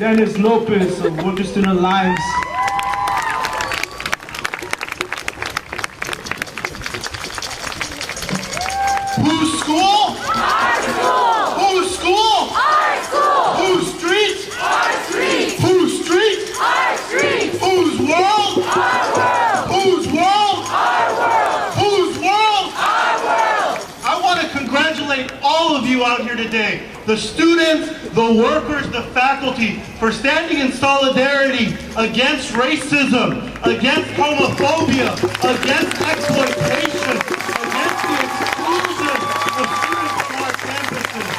Dennis Lopez of Worker Student Alliance. Whose school? Our school! Whose school? Our school! Whose street? Our street! Whose street? Our street! Whose world? Our world! Whose world? Our world! Whose world? Our world! I want to congratulate all of you out here today, the students, the workers, the faculty, for standing in solidarity against racism, against homophobia, against exploitation, against the exclusion of students from our campuses.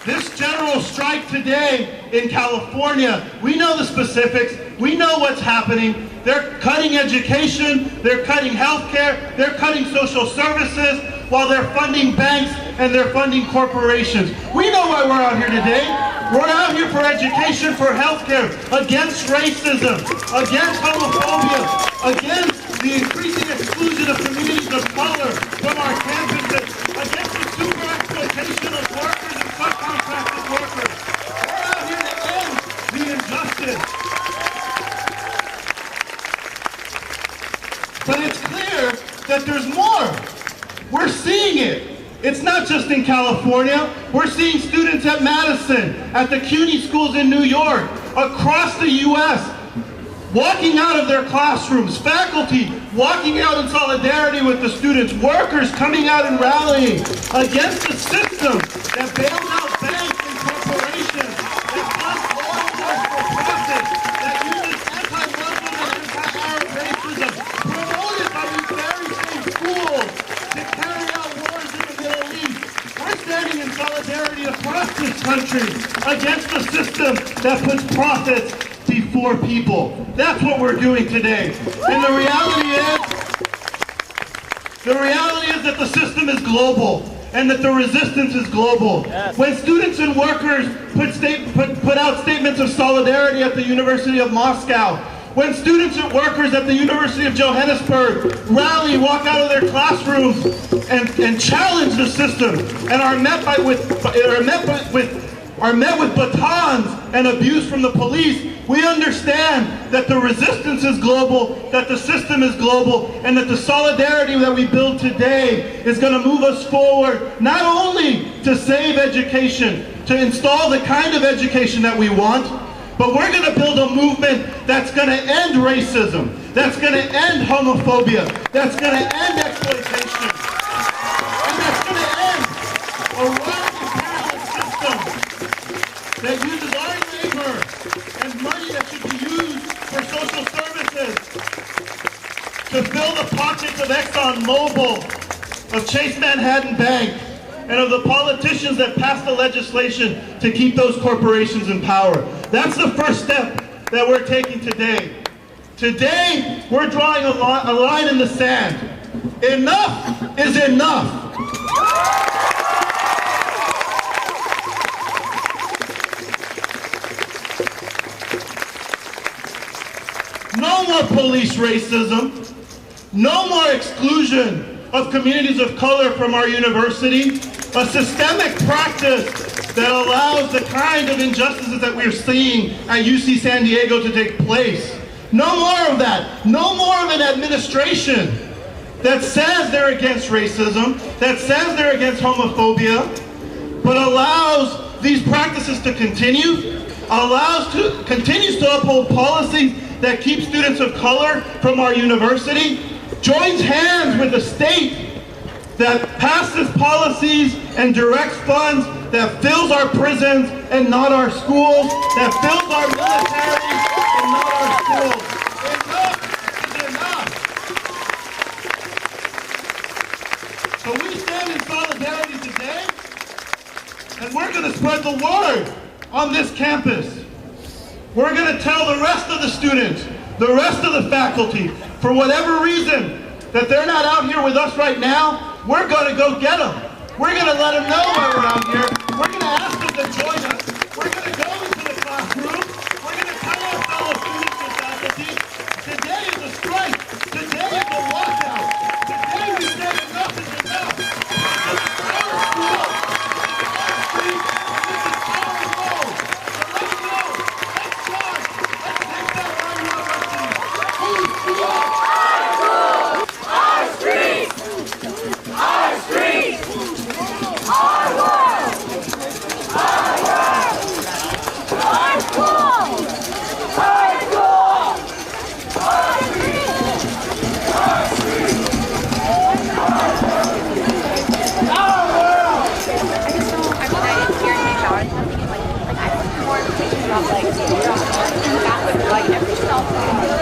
This general strike today in California, we know the specifics, we know what's happening. They're cutting education, they're cutting healthcare, they're cutting social services, while they're funding banks and they're funding corporations. We know why we're out here today. We're out here for education, for healthcare, against racism, against homophobia, against the increasing exclusion of communities of color from our campuses, against the super exploitation of workers and subcontracted workers. We're out here to end the injustice. But it's clear that there's more. We're seeing it. It's not just in California. We're seeing students at Madison, at the CUNY schools in New York, across the U.S., walking out of their classrooms, faculty walking out in solidarity with the students, workers coming out and rallying against the system that bails out banks and corporations, that funds all for profit, that uses anti-Muslim and anti-Arab racism, promoted by these very same schools to carry out wars in the Middle East. We're standing in solidarity across this country against the system that puts profits before people. That's what we're doing today. And the reality is that the system is global and that the resistance is global. Yes. When students and workers put out statements of solidarity at the University of Moscow, when students and workers at the University of Johannesburg rally, walk out of their classrooms and challenge the system and are met with batons and abuse from the police, we understand that the resistance is global, that the system is global, and that the solidarity that we build today is going to move us forward, not only to save education, to install the kind of education that we want, but we're going to build a movement that's going to end racism, that's going to end homophobia, that's going to end exploitation, and that's going to end a rotten imperialist system that uses our labor and money that should be used for social services to fill the pockets of ExxonMobil, of Chase Manhattan Bank, and of the politicians that passed the legislation to keep those corporations in power. That's the first step that we're taking today. Today, we're drawing a line in the sand. Enough is enough. No more police racism, no more exclusion of communities of color from our university, a systemic practice that allows the kind of injustices that we're seeing at UC San Diego to take place. No more of that. No more of an administration that says they're against racism, that says they're against homophobia, but allows these practices to continue, continues to uphold policies that keep students of color from our university, joins hands with the state that passes policies and directs funds that fills our prisons and not our schools, that fills our military and not our schools. Enough is enough. So we stand in solidarity today, and we're going to spread the word on this campus. We're going to tell the rest of the students, the rest of the faculty, for whatever reason, that they're not out here with us right now, we're going to go get them. We're going to let them know why we're out here. We're going to ask them to join us. We're going to go into the classroom. We're going to tell our fellow students and faculty, today is a strike. Today is a walkout. Today we say enough is enough. Our about like Catholic flag and everything.